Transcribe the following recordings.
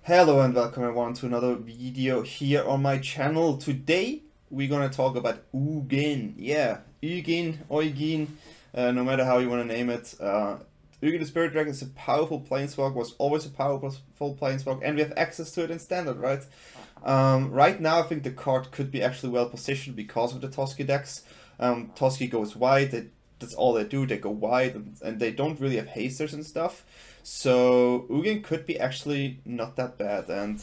Hello and welcome everyone to another video here on my channel. Today we're gonna talk about Ugin. Yeah, Ugin, no matter how you want to name it. Ugin the Spirit Dragon is a powerful planeswalker, was always a powerful planeswalker, and we have access to it in Standard, right? Right now I think the card could be actually well positioned because of the Toski decks. Toski goes wide, that's all they do, they go wide, and they don't really have hasters and stuff. So Ugin could be actually not that bad, and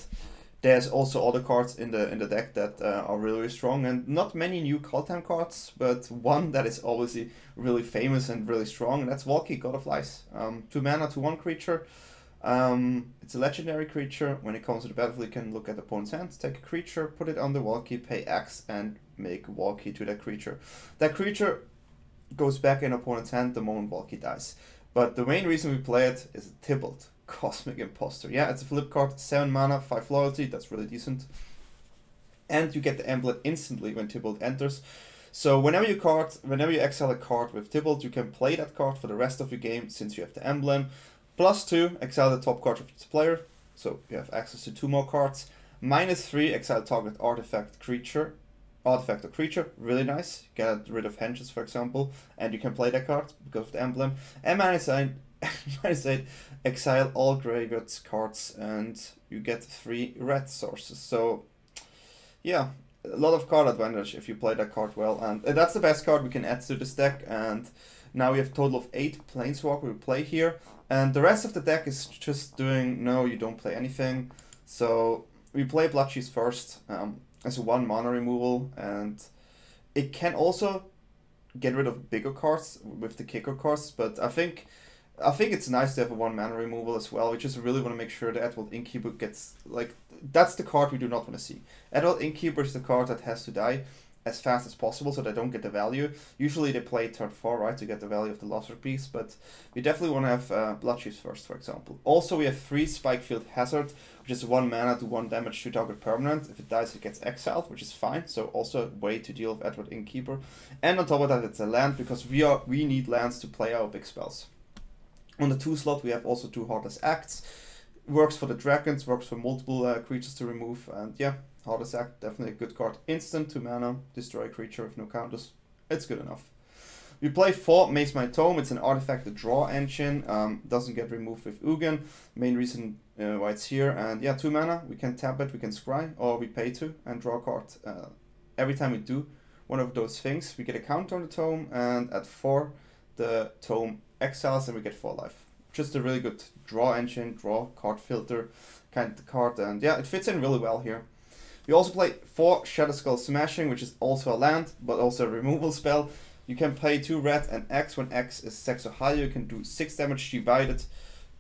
there's also other cards in the deck that are really strong, and not many new Kaldheim cards, but one that is obviously really famous and really strong, and that's Valki, God of Lies. 2 mana to 1 creature. It's a legendary creature. When it comes to the battlefield, you can look at the opponent's hand, take a creature, put it on the Valki, pay X, and make Valki to that creature. That creature goes back in opponent's hand the moment Valki dies. But the main reason we play it is Tibalt, Cosmic Imposter. Yeah, it's a flip card, 7 mana, 5 loyalty, that's really decent. And you get the emblem instantly when Tibalt enters. So whenever you exile a card with Tibalt, you can play that card for the rest of your game since you have the emblem. +2, exile the top card of its player, so you have access to 2 more cards. -3, exile target artifact or creature, really nice. Get rid of henges, for example, and you can play that card because of the emblem. And -8, exile all graveyard cards, and you get 3 red sources. So, yeah, a lot of card advantage if you play that card well, and that's the best card we can add to this deck. And now we have a total of 8 Planeswalker we play here, and the rest of the deck is just doing no, you don't play anything. So we play Bloodchief first. As a 1 mana removal, and it can also get rid of bigger cards with the kicker cards, but I think it's nice to have a 1 mana removal as well. We just really want to make sure the Adult Innkeeper gets, like, that's the card we do not want to see. Adult Innkeeper is the card that has to die as fast as possible so they don't get the value. Usually they play turn 4, right, to get the value of the Lost piece, but we definitely want to have Bloodchief first, for example. Also, we have 3 Spikefield Hazard, which is 1 mana to 1 damage to target permanent. If it dies, it gets exiled, which is fine, so also a way to deal with Adult Innkeeper. And on top of that, it's a land, because we need lands to play our big spells. On the 2 slot, we have also 2 Heartless Acts. Works for the dragons, works for multiple creatures to remove, and yeah, Heartless Act, definitely a good card. Instant, 2 mana, destroy a creature with no counters. It's good enough. We play 4 Mazemind Tome. It's an artifact, the draw engine. Doesn't get removed with Ugin. Main reason why it's here. And yeah, 2 mana. We can tap it, we can scry, or we pay 2 and draw a card. Every time we do one of those things, we get a counter on the Tome, and at 4, the Tome exiles and we get 4 life. Just a really good draw engine, draw card filter kind of card. And yeah, it fits in really well here. We also play 4 Shatterskull Smashing, which is also a land, but also a removal spell. You can pay 2 red and X. When X is 6 or higher, you can do 6 damage divided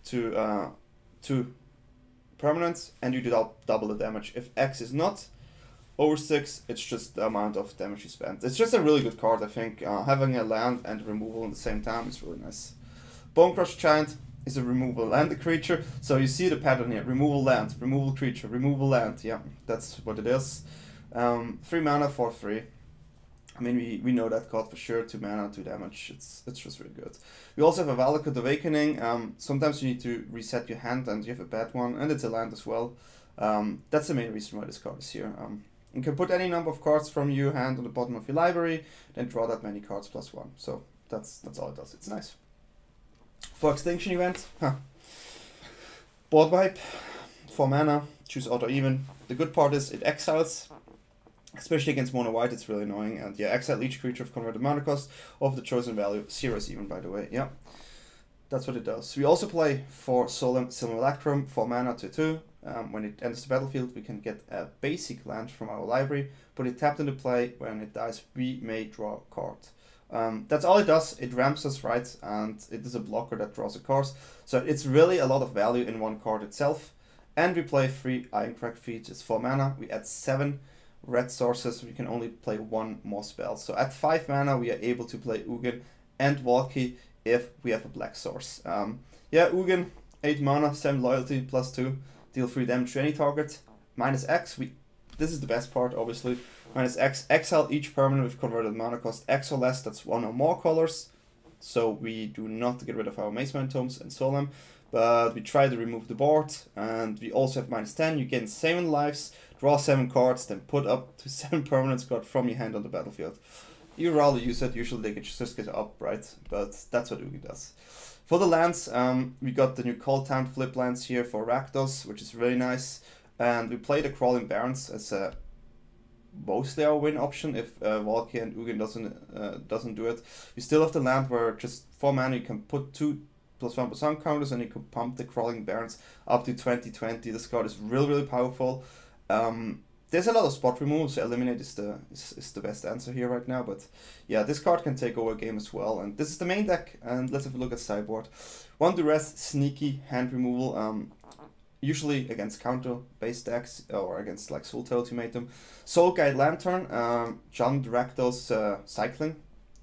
to 2 permanents, and you do double the damage. If X is not over 6, it's just the amount of damage you spend. It's just a really good card, I think. Having a land and removal at the same time is really nice. Bonecrusher Giant is a removal land creature, so you see the pattern here: removal land, removal creature, removal land. Yeah, that's what it is. 3 mana for 3. I mean, we know that card for sure. 2 mana, 2 damage. It's just really good. We also have a Valakut Awakening. Sometimes you need to reset your hand and you have a bad one, and it's a land as well. That's the main reason why this card is here. You can put any number of cards from your hand on the bottom of your library, then draw that many cards +1. So that's all it does. It's nice. For Extinction Event, board wipe, 4 mana, choose auto even. The good part is it exiles, especially against mono white, it's really annoying. And yeah, exile each creature of converted mana cost of the chosen value, 0 is even, by the way. Yeah, that's what it does. We also play 4 Solemn Simulacrum, 4 mana to 2. When it enters the battlefield, we can get a basic land from our library, put it tapped into play. When it dies, we may draw a card. That's all it does. It ramps us, right, and it is a blocker that draws a card. So it's really a lot of value in one card itself. And we play 3 Irencrag features, 4 mana. We add 7 red sources. We can only play 1 more spell. So at 5 mana, we are able to play Ugin and Valki if we have a black source. Yeah, Ugin, 8 mana, 7 loyalty, +2, deal 3 damage to any target. -X, this is the best part, obviously. -X, exile each permanent with converted mana cost X or less, that's 1 or more colors. So we do not get rid of our Mazemind Tomes and Solemn. but we try to remove the board, and we also have -10. You gain 7 lives, draw 7 cards, then put up to 7 permanent cards from your hand on the battlefield. You rather use it, usually they just get up, right? But that's what Ugin does. For the lands, we got the new Kaldheim flip lands here for Rakdos, which is really nice. And we play the Crawling Barrens as a mostly our win option if Valki and Ugin doesn't do it. We still have the land where just 4 mana you can put 2 +1/+1 counters and you can pump the Crawling Barrens up to 20/20. This card is really powerful. There's a lot of spot removal, so eliminate is the best answer here right now. But yeah, this card can take over a game as well. And this is the main deck. And let's have a look at sideboard. 1 duress, sneaky hand removal. Usually against counter-based decks or against like Sultai Ultimatum. Soul Guide Lantern, John Rakdos Cycling.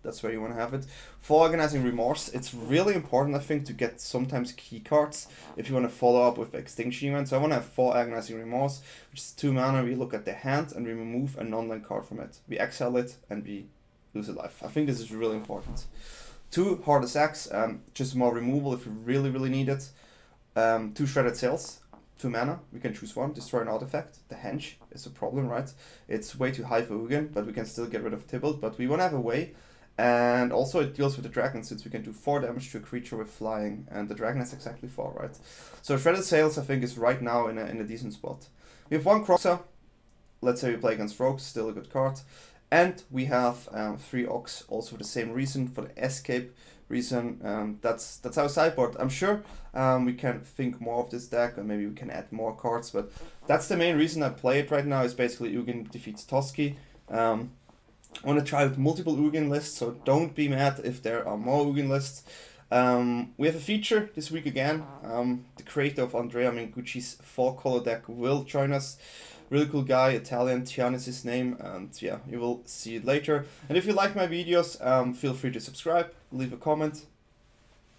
That's where you want to have it. For Agonizing Remorse, it's really important, I think, to get sometimes key cards if you want to follow up with Extinction Event. So I want to have 4 Agonizing Remorse, which is 2 mana. We look at the hand and we remove a non-land card from it. We exile it and we lose a life. I think this is really important. 2 Heartless Acts, just more removal if you really need it. 2 Shredded Sails, 2 mana. We can choose one, destroy an artifact. The Henge is a problem, right? It's way too high for Ugin, but we can still get rid of Tibalt. But we want to have a way. And also it deals with the dragon, since we can do 4 damage to a creature with flying, and the dragon has exactly 4, right? So Shredded Sails, I think, is right now in a decent spot. We have 1 Crosser. Let's say we play against Rogues, still a good card. And we have 3 Ox, also for the same reason, for the escape reason. That's our sideboard. I'm sure we can think more of this deck, and maybe we can add more cards, but that's the main reason I play it right now, is basically Ugin defeats Toski. I want to try with multiple Ugin lists, so don't be mad if there are more Ugin lists. We have a feature this week again. The creator of Andrea Mengucci's 4-color deck will join us. Really cool guy, Italian, Tian is his name, and yeah, you will see it later. And if you like my videos, feel free to subscribe, leave a comment,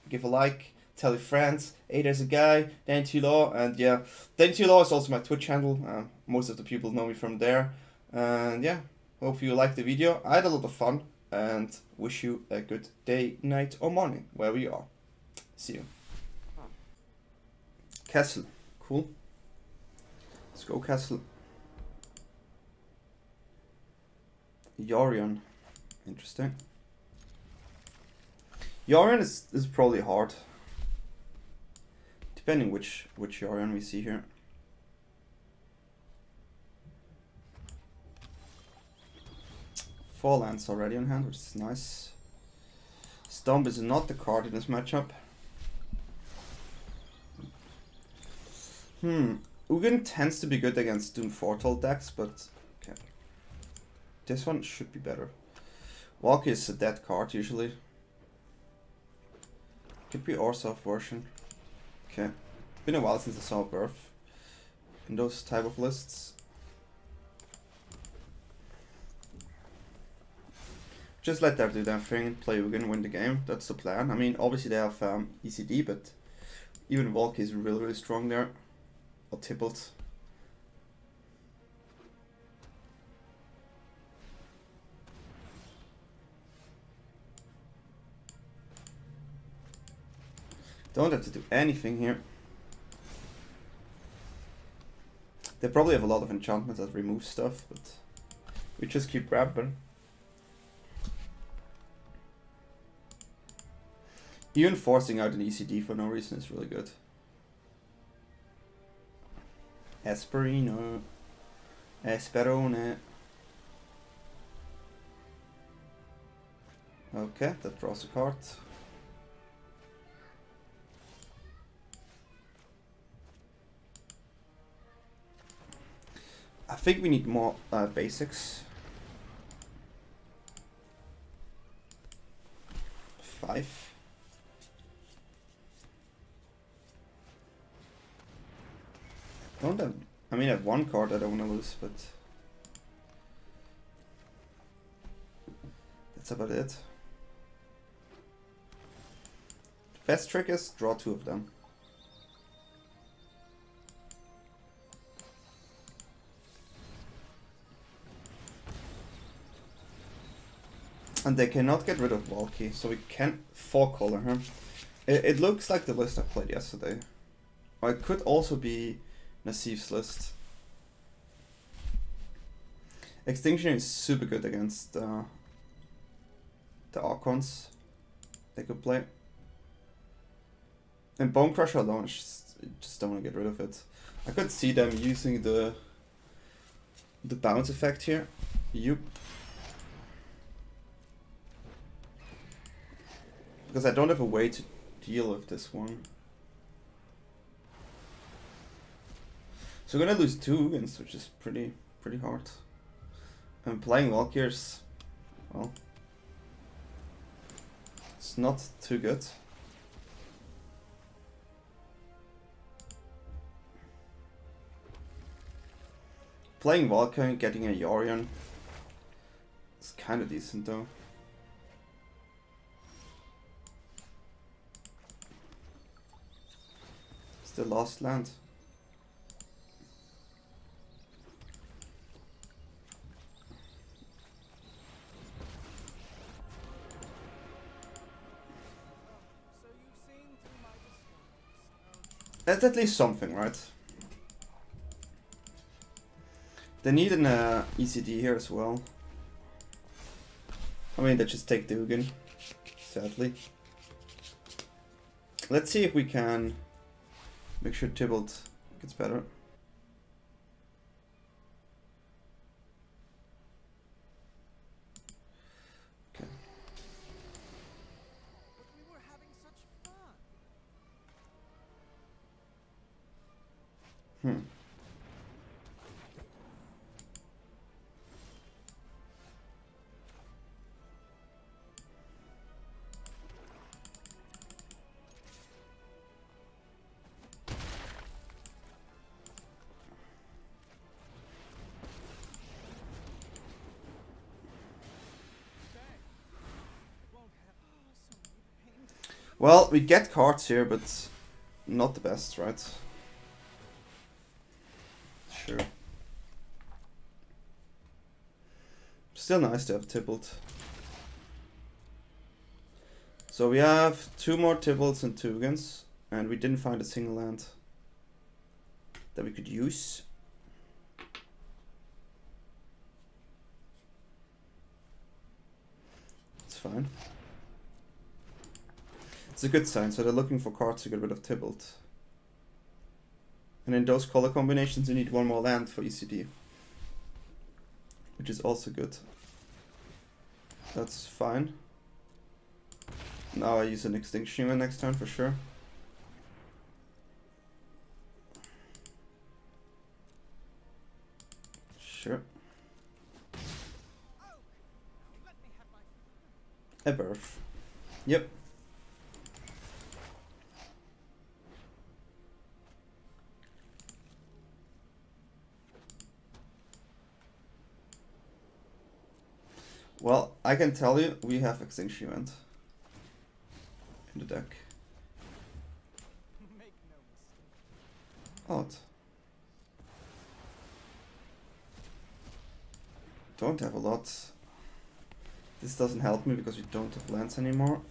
give a like, tell your friends, hey, there's a guy, DanyTLaw, and yeah, DanyTLaw is also my Twitch handle. Most of the people know me from there, and yeah. Hope you liked the video. I had a lot of fun and wish you a good day, night or morning where we are. See you. Castle. Cool. Let's go Castle. Yorion. Interesting. Yorion is probably hard. Depending which Yorion we see here. 4 lands already on hand, which is nice. Stomp is not the card in this matchup. Ugin tends to be good against Doom Fortal decks, but okay. This one should be better. Valki is a dead card usually. Could be Orzhov version. Okay. Been a while since I saw Birth in those type of lists. Just let that do their thing, play Ugin, win the game. That's the plan. I mean, obviously they have ECD, but even Valki is really strong there. Or Tibalt. Don't have to do anything here. They probably have a lot of enchantments that remove stuff, but we just keep ramping. Even forcing out an ECD for no reason is really good. Esperino. Esperone. Okay, that draws a card. I think we need more basics. 5. Don't have, I mean, I have 1 card I don't want to lose, but that's about it. The best trick is draw 2 of them. And they cannot get rid of Valki, so we can 4-color him. It looks like the list I played yesterday. Or it could also be Nassif's list. Extinction is super good against the Archons they could play. And Bonecrusher alone, just don't want to get rid of it. I could see them using the bounce effect here. Yup. Because I don't have a way to deal with this one. So we're gonna lose 2 Ugins, which is pretty hard. And playing Valkyrs, well, it's not too good. Playing Valki and getting a Yorion is kind of decent though. It's the last land. That's at least something, right? They need an ECD here as well. I mean, they just take the Ugin, sadly. Let's see if we can make sure Tibalt gets better. Okay. Well, we get cards here, but not the best, right? Sure. Still nice to have Tibalt. So we have 2 more Tibalts and 2 Ugins, and we didn't find a single land that we could use. It's fine. It's a good sign, so they're looking for cards to get rid of Tibalt. And in those color combinations you need 1 more land for ECD. Which is also good. That's fine. Now I use an Extinction Event next turn for sure. Sure. A birth. Yep. Well, I can tell you, we have Extinction Event in the deck. Odd. Don't have a lot. This doesn't help me because we don't have lands anymore.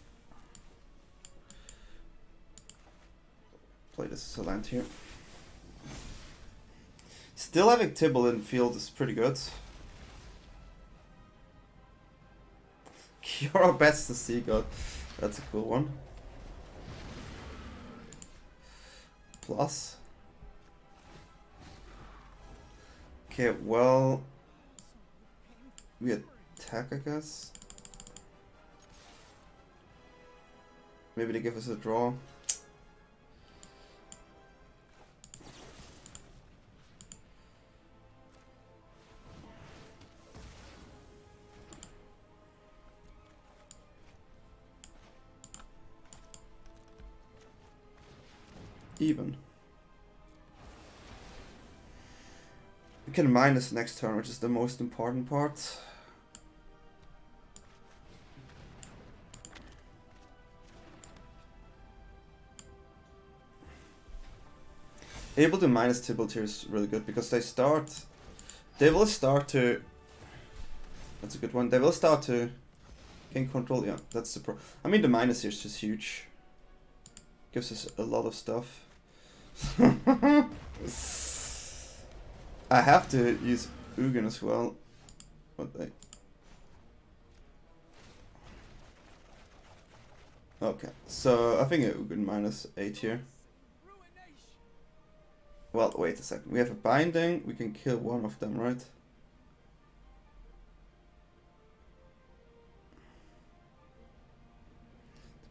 Play this as a land here. Still having Tibalt in field is pretty good. You're best to see God. That's a cool one. Plus. Okay, well, we attack, I guess. Maybe they give us a draw. Even. We can minus next turn, which is the most important part. Able to minus Tibalt here is really good because they will start to, that's a good one, they will start to gain control, yeah, that's the pro. I mean the minus here is just huge. Gives us a lot of stuff. I have to use Ugin as well. But okay, so I think a Ugin -8 here. Well, wait a second. We have a binding. We can kill one of them, right?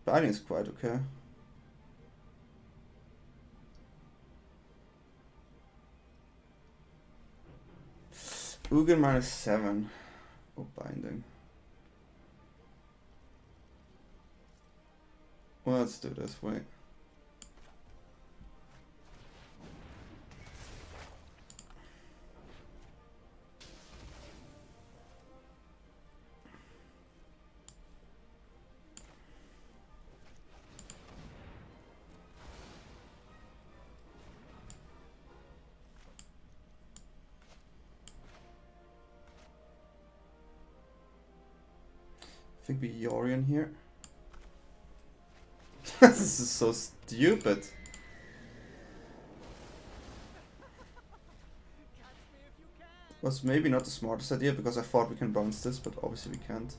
The binding is quite okay. Ugin -7. Oh, binding. Well, let's do this way. I think we Yorion here. This is so stupid. Was maybe not the smartest idea because I thought we can bounce this, but obviously we can't.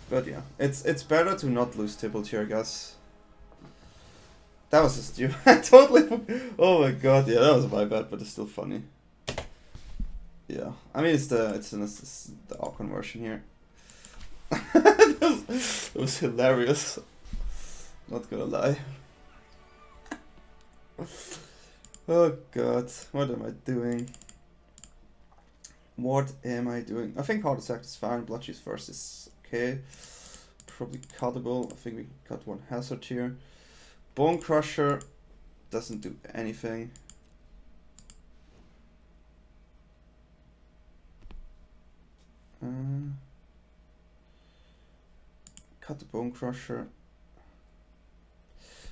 But yeah, it's better to not lose Tibalt here, I guess. That was a stupid. I totally. Oh my god, yeah, that was my bad, but it's still funny. Yeah, I mean it's the Archon version here. It was hilarious. Not gonna lie. Oh god, what am I doing? What am I doing? I think Heartless Act is fine. Bloodchief first is okay. Probably cuttable. I think we cut one hazard here. Bonecrusher doesn't do anything. Cut the Bonecrusher.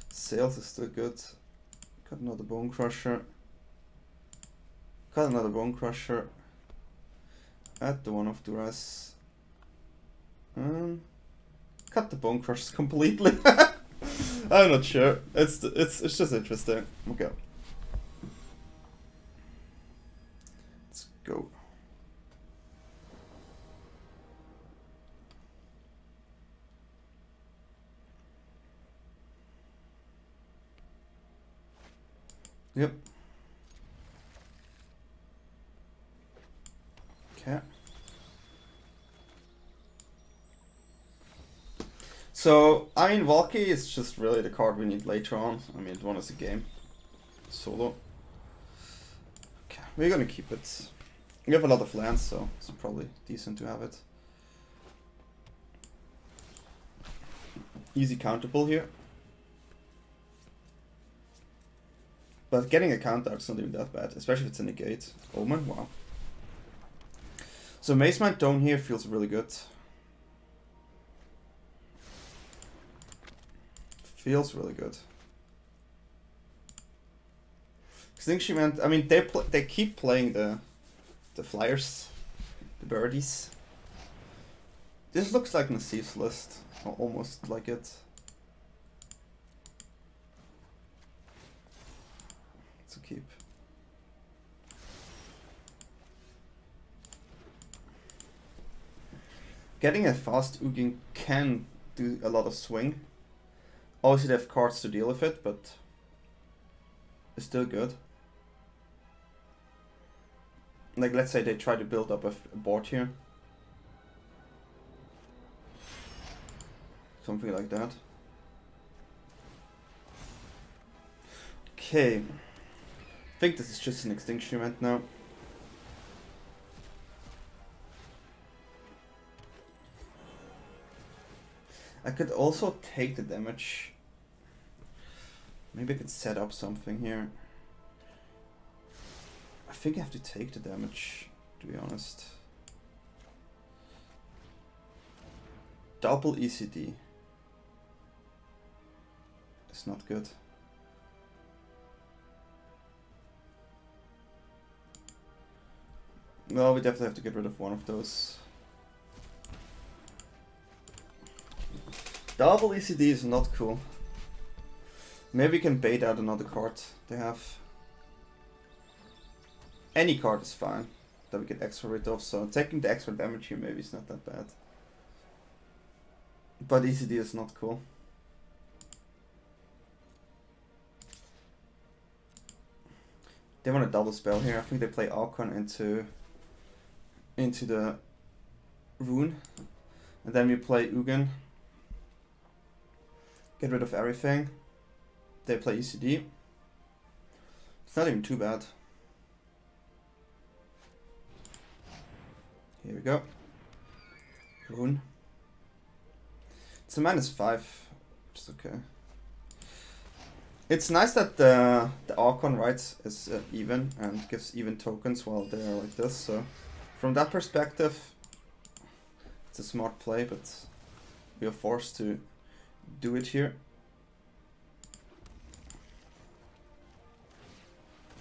Sales is still good. Cut another Bonecrusher. Cut another Bonecrusher. Add the one of duress. Cut the Bonecrushers completely. I'm not sure. It's just interesting. Okay. Let's go. Yep. Okay. So, I mean, Valki is just really the card we need later on. I mean, it won us a game. Solo. Okay, we're gonna keep it. We have a lot of lands, so it's probably decent to have it. Easy countable here. But getting a counter is not even that bad, especially if it's a negate. Omen, wow. So Mazemind Tome here feels really good. Feels really good. Extinction Event, I mean, they keep playing the flyers, the birdies. This looks like Nassif's list, or almost like it. To keep. Getting a fast Ugin can do a lot of swing. Obviously they have cards to deal with it, but it's still good. Like let's say they try to build up a board here. Something like that. Okay. I think this is just an Extinction Event now. I could also take the damage. Maybe I could set up something here. I think I have to take the damage, to be honest. Double ECD. It's not good. Well, we definitely have to get rid of one of those. Double ECD is not cool. Maybe we can bait out another card they have. Any card is fine that we get extra rid of, so taking the extra damage here maybe is not that bad. But ECD is not cool. They want a double spell here. I think they play Archon into the Rune. And then we play Ugin. Get rid of everything. They play ECD. It's not even too bad. Here we go. Rune. It's a -5, which is okay. It's nice that the Archon right is even and gives even tokens while they're like this. So from that perspective, it's a smart play, but we are forced to do it here.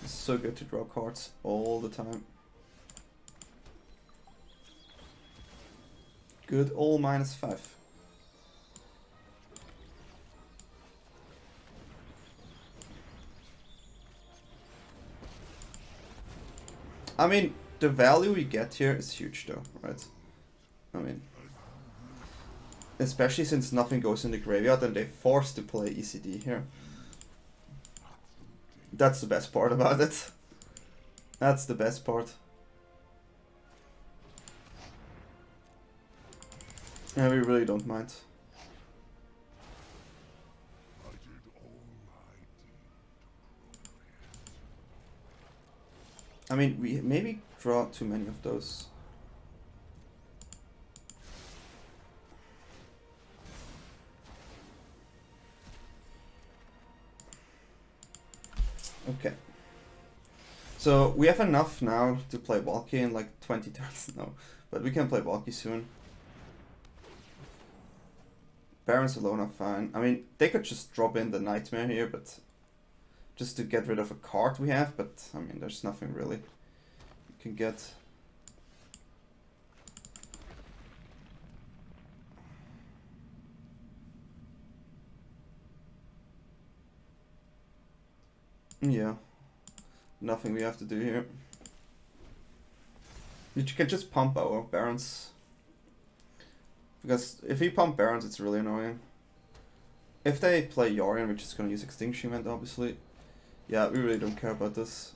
It's so good to draw cards all the time. Good old -5. I mean, the value we get here is huge though, right? I mean, especially since nothing goes in the graveyard and they're forced to play ECD here. That's the best part about it. That's the best part. Yeah, we really don't mind. I mean, we maybe draw too many of those. Okay. So we have enough now to play Valki in like 20 turns. No, but we can play Valki soon. Barrens alone are fine. I mean, they could just drop in the Nightmare here, but just to get rid of a card we have, but I mean, there's nothing really you can get. Yeah, nothing we have to do here. You can just pump our Barrens. Because if we pump Barrens, it's really annoying. If they play Yorion, we're just going to use Extinction Event, obviously. Yeah, we really don't care about this.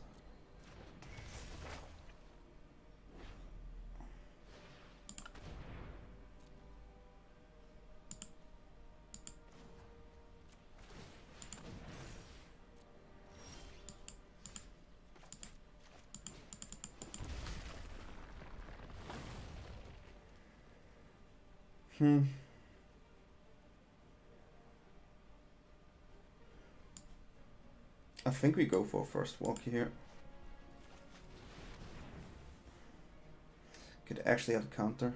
I think we go for first Valki here. Could actually have a counter.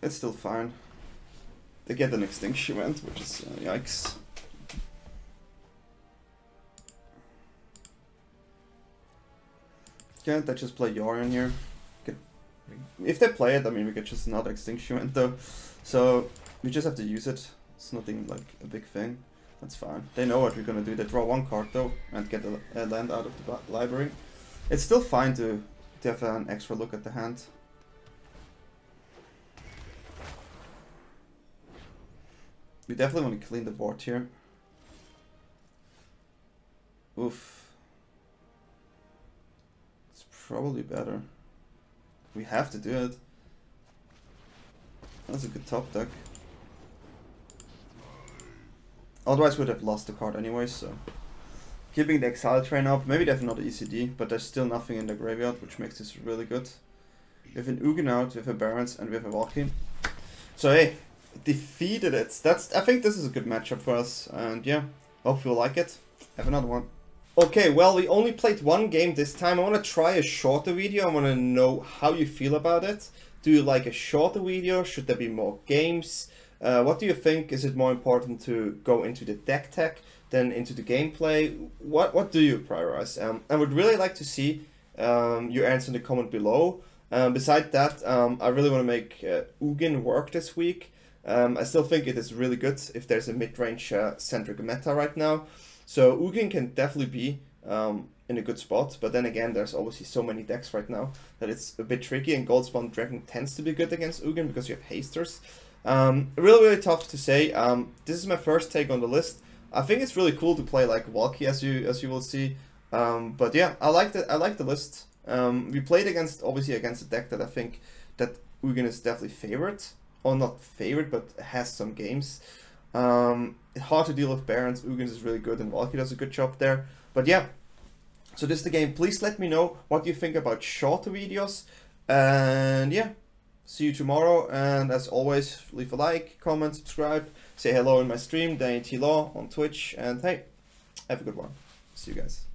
It's still fine. They get an Extinction Event, which is yikes. Can't they just play Yorion here? If they play it, I mean, we get just another Extinction Event though. So we just have to use it. It's nothing like a big thing. That's fine. They know what we're gonna do. They draw one card though and get a land out of the library. It's still fine to have an extra look at the hand. We definitely want to clean the board here. Oof. It's probably better. We have to do it. That's a good top deck. Otherwise we'd have lost the card anyway, so... Keeping the Exile Train up, maybe they have another ECD, but there's still nothing in the graveyard, which makes this really good. We have an Ugin out, we have a Barrens, and we have a Valki. So hey, defeated it. I think this is a good matchup for us, and yeah, hope you'll like it. Have another one. Okay, well, we only played one game this time. I want to try a shorter video. I want to know how you feel about it. Do you like a shorter video? Should there be more games? What do you think? Is it more important to go into the deck tech than into the gameplay? What do you prioritize? I would really like to see your answer in the comment below. Beside that, I really want to make Ugin work this week. I still think it is really good if there's a mid-range centric meta right now. So Ugin can definitely be in a good spot, but then again, there's obviously so many decks right now that it's a bit tricky, and Goldspawn Dragon tends to be good against Ugin because you have hasters. Really tough to say. This is my first take on the list. I think it's really cool to play like Valki, as you will see. But yeah, I like the list. We played obviously against a deck that I think that Ugin is definitely favored, or not favored, but has some games. Hard to deal with Barrens. Ugin is really good, and Valki does a good job there. But yeah, so this is the game. Please let me know what you think about shorter videos. And yeah, see you tomorrow. And as always, leave a like, comment, subscribe, say hello in my stream, DanyTLaw on Twitch. And hey, have a good one. See you guys.